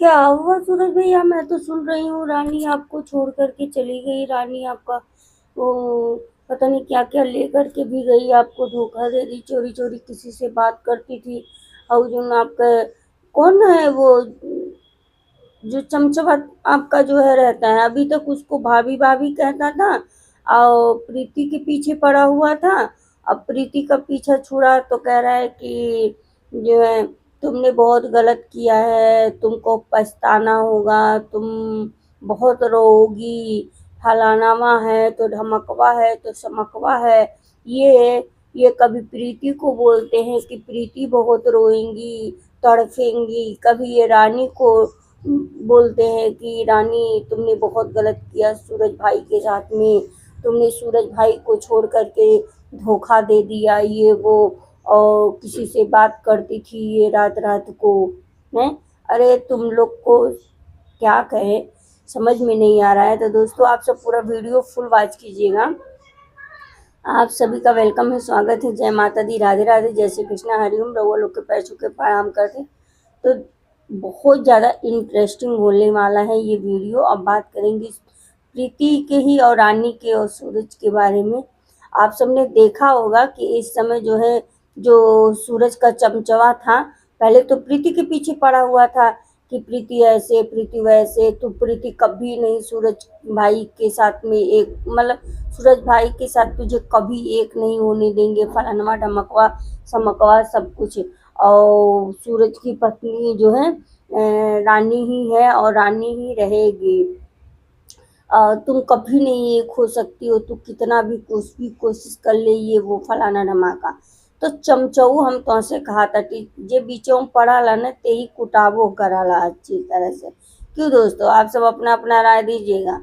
क्या हुआ सूरज भैया? मैं तो सुन रही हूँ रानी आपको छोड़ कर के चली गई। रानी आपका वो पता नहीं क्या क्या ले कर के भी गई, आपको धोखा दे दी, चोरी चोरी किसी से बात करती थी। और जो आपका कौन है वो जो चमचमा आपका जो है रहता है, अभी तक उसको भाभी भाभी कहता था और प्रीति के पीछे पड़ा हुआ था। अब प्रीति का पीछा छुड़ा तो कह रहा है कि जो है तुमने बहुत गलत किया है, तुमको पछताना होगा, तुम बहुत रोगी, फलानावा है तो ढमकवा है तो समकवा है। ये कभी प्रीति को बोलते हैं कि प्रीति बहुत रोएंगी, तड़फेंगी, कभी ये रानी को बोलते हैं कि रानी तुमने बहुत गलत किया सूरज भाई के साथ में, तुमने सूरज भाई को छोड़ करके धोखा दे दिया, ये वो। और किसी से बात करती थी ये रात रात को हैं। अरे तुम लोग को क्या कहे, समझ में नहीं आ रहा है। तो दोस्तों आप सब पूरा वीडियो फुल वॉच कीजिएगा। आप सभी का वेलकम है, स्वागत है। जय माता दी, राधे राधे, जय श्री कृष्णा, हरिओम। रउआ लोग के पैर छू के प्रणाम करते। तो बहुत ज़्यादा इंटरेस्टिंग होने वाला है ये वीडियो। अब बात करेंगे प्रीति के ही और रानी के और सूरज के बारे में। आप सबने देखा होगा कि इस समय जो है जो सूरज का चमचवा था, पहले तो प्रीति के पीछे पड़ा हुआ था कि प्रीति ऐसे प्रीति वैसे, तो प्रीति कभी नहीं सूरज भाई के साथ में एक मतलब सूरज भाई के साथ तुझे कभी एक नहीं होने देंगे, फलानवा ढमकवा समकवा सब कुछ। और सूरज की पत्नी जो है रानी ही है और रानी ही रहेगी। तुम कभी नहीं एक हो सकती हो, तू कितना भी कुछ भी कोशिश कर ले, ये वो फलाना धमाका। तो चमचऊ हम तो से कहा था कि जे बीचों पड़ा ला न ते ही कुटाबो कराला अच्छी तरह से। क्यों दोस्तों, आप सब अपना अपना राय दीजिएगा।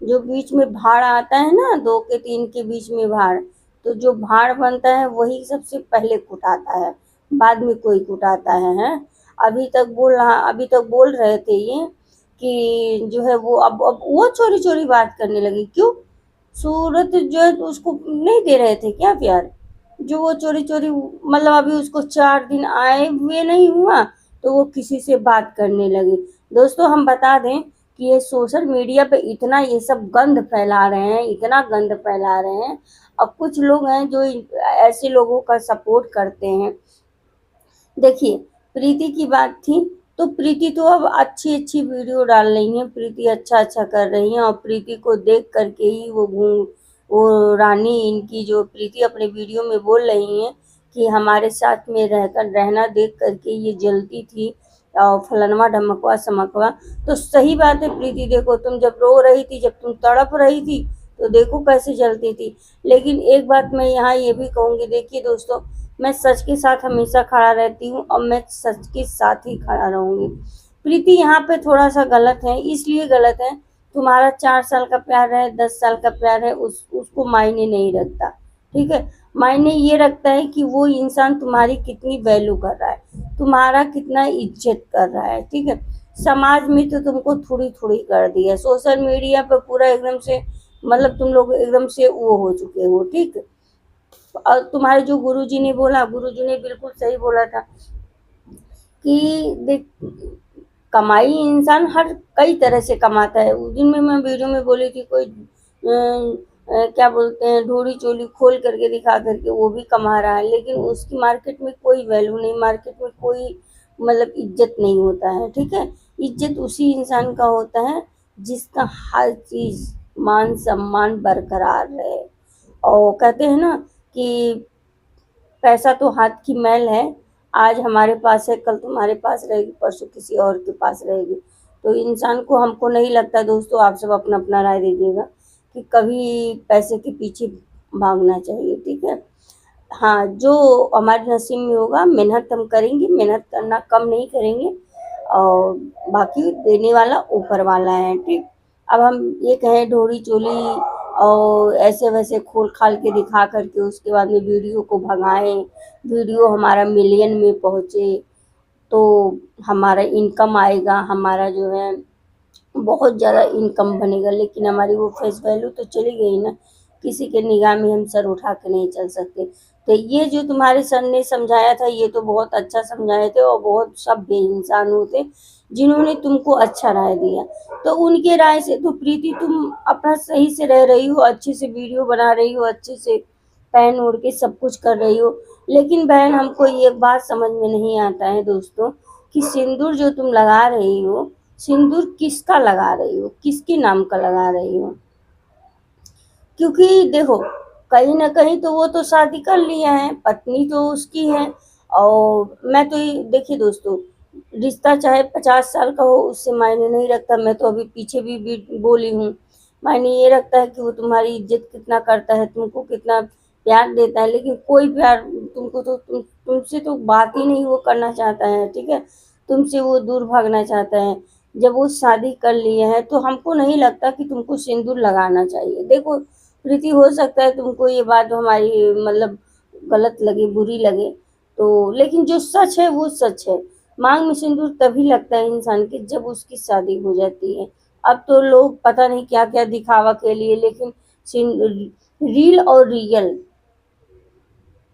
जो बीच में भाड़ आता है ना, दो के तीन के बीच में भाड़, तो जो भाड़ बनता है वही सबसे पहले कुटाता है, बाद में कोई कुटाता है। अभी तक बोल रहे थे ये कि जो है वो अब वो चोरी चोरी बात करने लगी। क्यों? सूरत जो है तो उसको नहीं दे रहे थे क्या प्यार? जो वो चोरी चोरी मतलब अभी उसको 4 दिन आए हुए नहीं हुआ तो वो किसी से बात करने लगी। दोस्तों हम बता दें कि ये सोशल मीडिया पे इतना ये सब गंद फैला रहे हैं, इतना गंद फैला रहे हैं। अब कुछ लोग हैं जो ऐसे लोगों का सपोर्ट करते हैं। देखिए, प्रीति की बात थी तो प्रीति तो अब अच्छी अच्छी वीडियो डाल रही हैं, प्रीति अच्छा अच्छा कर रही हैं। और प्रीति को देख करके ही वो रानी इनकी जो प्रीति अपने वीडियो में बोल रही हैं कि हमारे साथ में रहकर रहना देख करके ये जलती थी और फलनवा ढमकवा समकवा। तो सही बात है प्रीति, देखो तुम जब रो रही थी, जब तुम तड़प रही थी तो देखो कैसे जलती थी। लेकिन एक बात मैं यहाँ ये भी कहूँगी, देखिए दोस्तों, मैं सच के साथ हमेशा खड़ा रहती हूँ और मैं सच के साथ ही खड़ा रहूँगी। प्रीति यहाँ पे थोड़ा सा गलत है, इसलिए गलत है, तुम्हारा 4 साल का प्यार है, 10 साल का प्यार है, उसको मायने नहीं रखता। ठीक है, मायने ये रखता है कि वो इंसान तुम्हारी कितनी वैल्यू कर रहा है, तुम्हारा कितना इज्जत कर रहा है। ठीक है, समाज में तो तुमको थोड़ी थोड़ी कर दिया, सोशल मीडिया पे पूरा एकदम से मतलब तुम लोग एकदम से वो हो चुके हो। ठीक है, और तुम्हारे जो गुरुजी ने बोला, गुरुजी ने बिल्कुल सही बोला था कि देख, कमाई इंसान हर कई तरह से कमाता है। उस दिन में मैं वीडियो में बोली थी कोई क्या बोलते हैं ढोरी चोली खोल करके दिखा करके वो भी कमा रहा है, लेकिन उसकी मार्केट में कोई वैल्यू नहीं, मार्केट में कोई मतलब इज्जत नहीं होता है। ठीक है, इज्जत उसी इंसान का होता है जिसका हर चीज मान सम्मान बरकरार रहे। और कहते हैं ना कि पैसा तो हाथ की मैल है, आज हमारे पास है कल तुम्हारे पास रहेगी, परसों किसी और के पास रहेगी। तो इंसान को, हमको नहीं लगता दोस्तों, आप सब अपना अपना राय दीजिएगा कि कभी पैसे के पीछे भागना चाहिए। ठीक है, हाँ, जो हमारे नसीब में होगा मेहनत हम करेंगे, मेहनत करना कम नहीं करेंगे, और बाकी देने वाला ऊपर वाला है। ठीक, अब हम ये कहें ढोरी चोली और ऐसे वैसे खोल खाल के दिखा करके उसके बाद में वीडियो को भगाएं, वीडियो हमारा मिलियन में पहुँचे तो हमारा इनकम आएगा, हमारा जो है बहुत ज़्यादा इनकम बनेगा, लेकिन हमारी वो फेस वैल्यू तो चली गई ना। किसी के निगाह में हम सर उठा के नहीं चल सकते। तो ये जो तुम्हारे सर ने समझाया था ये तो बहुत अच्छा समझाए थे, और बहुत सभ्य इंसान होते जिन्होंने तुमको अच्छा राय दिया। तो उनके राय से तो प्रीति तुम अपना सही से रह रही हो, अच्छे से वीडियो बना रही हो, अच्छे से पहन ओढ़ के सब कुछ कर रही हो। लेकिन बहन हमको ये बात समझ में नहीं आता है दोस्तों कि सिंदूर जो तुम लगा रही हो, सिंदूर किसका लगा रही हो, किसके नाम का लगा रही हो? क्योंकि देखो कहीं ना कहीं तो वो तो शादी कर लिया है, पत्नी तो उसकी है। और मैं तो ये देखिए दोस्तों, रिश्ता चाहे 50 साल का हो उससे मायने नहीं रखता। मैं तो अभी पीछे भी बोली हूँ, मायने ये रखता है कि वो तुम्हारी इज्जत कितना करता है, तुमको कितना प्यार देता है। लेकिन कोई प्यार तुमको तो तुमसे तो बात ही नहीं वो करना चाहता है, ठीक है, तुमसे वो दूर भागना चाहता है। जब वो शादी कर लिए हैं तो हमको नहीं लगता कि तुमको सिंदूर लगाना चाहिए। देखो प्रीति, हो सकता है तुमको ये बात हमारी मतलब गलत लगे, बुरी लगे, तो लेकिन जो सच है वो सच है। मांग में सिंदूर तभी लगता है इंसान के जब उसकी शादी हो जाती है। अब तो लोग पता नहीं क्या क्या दिखावा के लिए, लेकिन रील और रियल,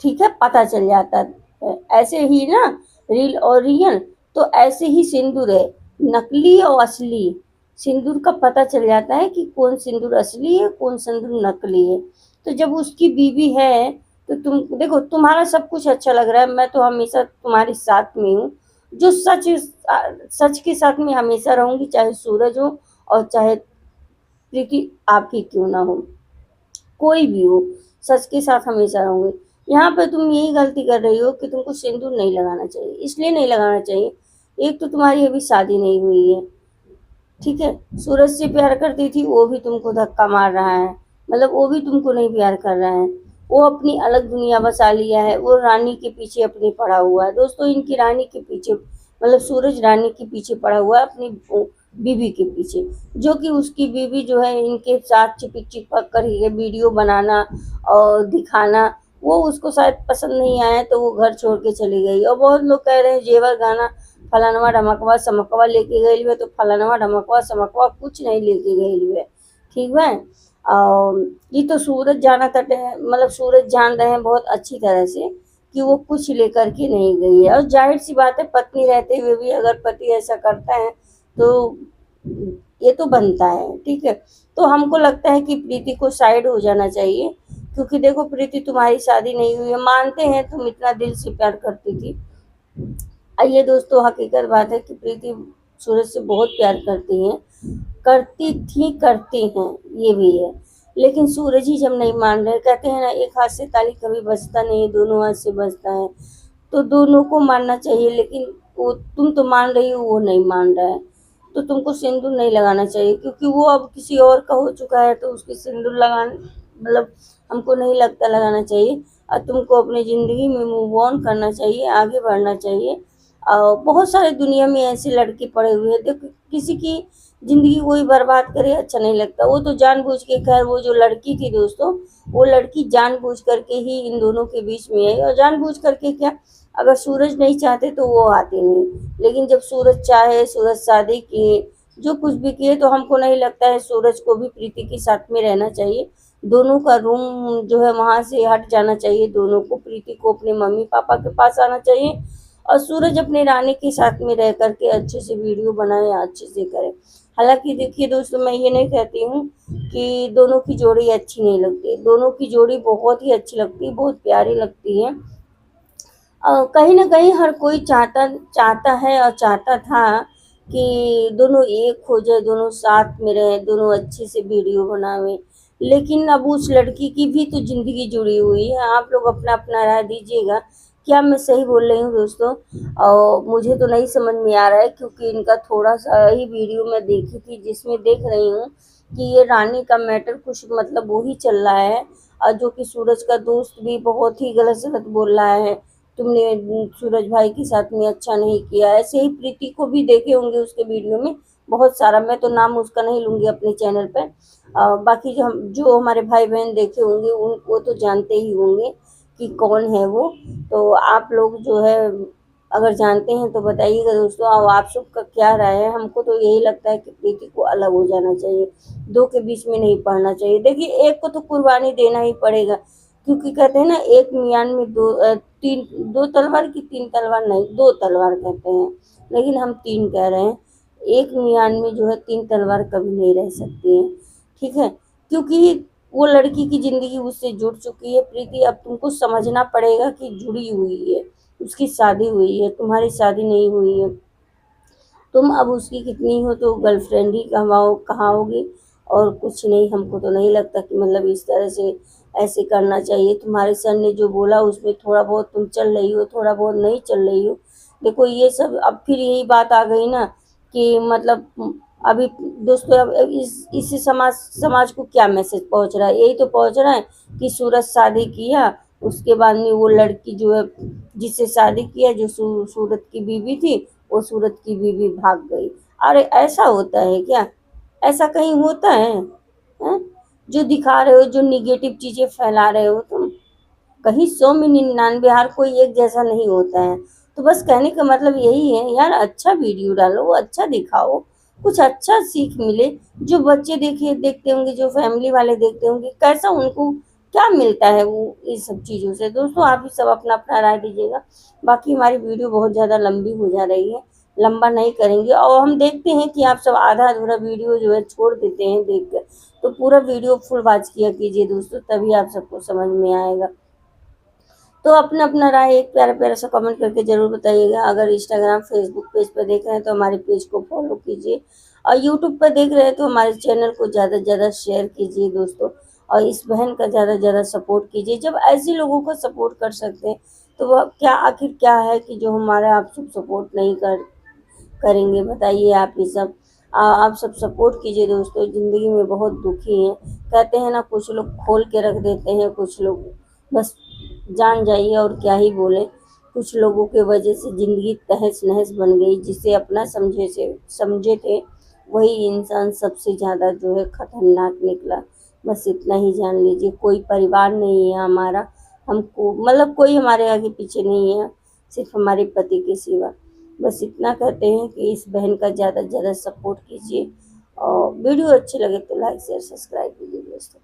ठीक है, पता चल जाता है ऐसे ही ना। रील और रियल तो ऐसे ही सिंदूर है, नकली और असली सिंदूर का पता चल जाता है कि कौन सिंदूर असली है, कौन सिंदूर नकली है। तो जब उसकी बीवी है तो तुम देखो, तुम्हारा सब कुछ अच्छा लग रहा है, मैं तो हमेशा तुम्हारे साथ में हूँ। जो सच सच के साथ में हमेशा रहूंगी, चाहे सूरज हो और चाहे प्रीति आपकी क्यों ना हो, कोई भी हो, सच के साथ हमेशा रहूंगी। यहाँ पे तुम यही गलती कर रही हो कि तुमको सिंदूर नहीं लगाना चाहिए। इसलिए नहीं लगाना चाहिए, एक तो तुम्हारी अभी शादी नहीं हुई है, ठीक है, सूरज से प्यार करती थी वो भी तुमको धक्का मार रहा है, मतलब वो भी तुमको नहीं प्यार कर रहा है। वो अपनी अलग दुनिया बसा लिया है, वो रानी के पीछे अपनी पड़ा हुआ है। दोस्तों इनकी रानी के पीछे, मतलब सूरज रानी के पीछे पड़ा हुआ है, अपनी बीवी के पीछे। जो कि उसकी बीवी जो है इनके साथ चिपक चिपक कर ये वीडियो बनाना और दिखाना, वो उसको शायद पसंद नहीं आया तो वो घर छोड़ के चली गई। और बहुत लोग कह रहे हैं जेवर गहना फलानवा ढमकवा समकवा लेके गई हुए, तो फलानवा ढमकवा समकवा कुछ नहीं लेके गई हुए, ठीक है। और ये तो सूरज जाना तट है, मतलब सूरज जान रहे हैं बहुत अच्छी तरह से कि वो कुछ लेकर के नहीं गई है। और जाहिर सी बात है, पत्नी रहते हुए भी अगर पति ऐसा करता है तो ये तो बनता है, ठीक है। तो हमको लगता है कि प्रीति को साइड हो जाना चाहिए, क्योंकि देखो प्रीति तुम्हारी शादी नहीं हुई है, मानते हैं तुम इतना दिल से प्यार करती थी। ये दोस्तों हकीकत बात है कि प्रीति सूरज से बहुत प्यार करती हैं, करती थी, करती हैं, ये भी है। लेकिन सूरज ही जब नहीं मान रहे, कहते हैं ना एक हाथ से ताली कभी बजता नहीं, दोनों हाथ से बजता है। तो दोनों को मानना चाहिए, लेकिन वो तुम तो मान रही हो, वो नहीं मान रहा है, तो तुमको सिंदूर नहीं लगाना चाहिए। क्योंकि वो अब किसी और का हो चुका है तो उसके सिंदूर लगाने मतलब हमको नहीं लगता लगाना चाहिए। और तुमको अपनी ज़िंदगी में मूव ऑन करना चाहिए, आगे बढ़ना चाहिए। बहुत सारे दुनिया में ऐसे लड़के पड़े हुए हैं, देखो किसी की ज़िंदगी कोई बर्बाद करे अच्छा नहीं लगता। वो तो जानबूझ के, खैर वो जो लड़की थी दोस्तों, वो लड़की जानबूझ करके ही इन दोनों के बीच में आई। और जानबूझ करके क्या, अगर सूरज नहीं चाहते तो वो आते नहीं, लेकिन जब सूरज चाहे, सूरज शादी किए, जो कुछ भी किए, तो हमको नहीं लगता है सूरज को भी प्रीति के साथ में रहना चाहिए। दोनों का रूम जो है वहाँ से हट जाना चाहिए, दोनों को, प्रीति को अपने मम्मी पापा के पास आना चाहिए, और सूरज अपने रानी के साथ में रह करके अच्छे से वीडियो बनाए, अच्छे से करे। हालांकि देखिए दोस्तों, मैं ये नहीं कहती हूँ कि दोनों की जोड़ी अच्छी नहीं लगती, दोनों की जोड़ी बहुत ही अच्छी लगती है, बहुत प्यारी लगती है। कहीं न कहीं हर कोई चाहता चाहता है और चाहता था कि दोनों एक हो जाए, दोनों साथ में रहें, दोनों अच्छे से वीडियो बनावें। लेकिन अब उस लड़की की भी तो ज़िंदगी जुड़ी हुई है। आप लोग अपना-अपना राय दीजिएगा। क्या मैं सही बोल रही हूँ दोस्तों? और मुझे तो नहीं समझ में आ रहा है, क्योंकि इनका थोड़ा-सा ही वीडियो मैं देखी थी, जिसमें देख रही हूँ कि ये रानी का मैटर कुछ मतलब वो ही चल रहा है, और जो कि सूरज का दोस्त भी बहुत ही गलत-सलत बोल रहा है, तुमने सूरज भाई के साथ में अच्छा नहीं किया। ऐसे ही प्रीति को भी देखे होंगे उसके वीडियो में बहुत सारा, मैं तो नाम उसका नहीं लूँगी अपने चैनल पे। बाकी जो हमारे भाई बहन देखे होंगे उन वो तो जानते ही होंगे कि कौन है वो। तो आप लोग जो है अगर जानते हैं तो बताइएगा दोस्तों। और आप सबका क्या राय है? हमको तो यही लगता है कि प्रीति को अलग हो जाना चाहिए, दो के बीच में नहीं पड़ना चाहिए। देखिए एक को तो कुर्बानी देना ही पड़ेगा, क्योंकि कहते हैं ना, एक मियान में दो तलवार की तीन तलवार नहीं, दो तलवार कहते हैं, लेकिन हम तीन कह रहे हैं। एक मियान में जो है तीन तलवार कभी नहीं रह सकती हैं, ठीक है। क्योंकि वो लड़की की जिंदगी उससे जुड़ चुकी है प्रीति, अब तुमको समझना पड़ेगा कि जुड़ी हुई है, उसकी शादी हुई है, तुम्हारी शादी नहीं हुई है। तुम अब उसकी कितनी हो तो गर्लफ्रेंड ही कहाओगे, और कुछ नहीं। हमको तो नहीं लगता कि मतलब इस तरह से ऐसे करना चाहिए। तुम्हारे सर ने जो बोला उसमें थोड़ा बहुत तुम चल रही हो, थोड़ा बहुत नहीं चल रही हो। देखो ये सब अब फिर यही बात आ गई ना कि मतलब अभी दोस्तों, अब इसी समाज समाज को क्या मैसेज पहुंच रहा है? यही तो पहुंच रहा है कि सूरज शादी किया, उसके बाद में वो लड़की जो है जिससे शादी किया, जो सूरत की बीवी थी, वो सूरत की बीवी भाग गई। अरे ऐसा होता है क्या? ऐसा कहीं होता है? हैं? जो दिखा रहे हो, जो निगेटिव चीजें फैला रहे हो तुम, कहीं 100 में 99 हर कोई एक जैसा नहीं होता है। तो बस कहने का मतलब यही है यार, अच्छा वीडियो डालो, अच्छा दिखाओ, कुछ अच्छा सीख मिले। जो बच्चे देखते होंगे, जो फैमिली वाले देखते होंगे, कैसा उनको क्या मिलता है वो इस सब चीज़ों से। दोस्तों आप भी सब अपना अपना राय दीजिएगा। बाकी हमारी वीडियो बहुत ज़्यादा लंबी हो जा रही है, लंबा नहीं करेंगे। और हम देखते हैं कि आप सब आधा अधूरा वीडियो जो है छोड़ देते हैं देख कर, तो पूरा वीडियो फुल वॉच किया कीजिए दोस्तों, तभी आप सबको समझ में आएगा। तो अपना अपना राय एक प्यारा प्यारा सा कमेंट करके ज़रूर बताइएगा। अगर इंस्टाग्राम फेसबुक पेज पर देख रहे हैं तो हमारे पेज को फॉलो कीजिए, और यूट्यूब पर देख रहे हैं तो हमारे चैनल को ज़्यादा से ज़्यादा शेयर कीजिए दोस्तों। और इस बहन का ज़्यादा से ज़्यादा सपोर्ट कीजिए। जब ऐसे लोगों को सपोर्ट कर सकते हैं तो वह क्या, आखिर क्या है कि जो हमारा आप सब सपोर्ट नहीं करेंगे? बताइए आप ही सब। आप सब सपोर्ट कीजिए दोस्तों। ज़िंदगी में बहुत दुखी हैं, कहते हैं ना, कुछ लोग खोल के रख देते हैं, कुछ लोग बस जान जाइए और क्या ही बोले। कुछ लोगों के वजह से ज़िंदगी तहस नहस बन गई। जिसे अपना समझे थे वही इंसान सबसे ज़्यादा जो है खतरनाक निकला। बस इतना ही जान लीजिए। कोई परिवार नहीं है हमारा, हमको मतलब कोई हमारे आगे पीछे नहीं है, सिर्फ हमारे पति के सिवा। बस इतना कहते हैं कि इस बहन का ज़्यादा से ज़्यादा सपोर्ट कीजिए, और वीडियो अच्छे लगे तो लाइक शेयर सब्सक्राइब कीजिए दोस्तों।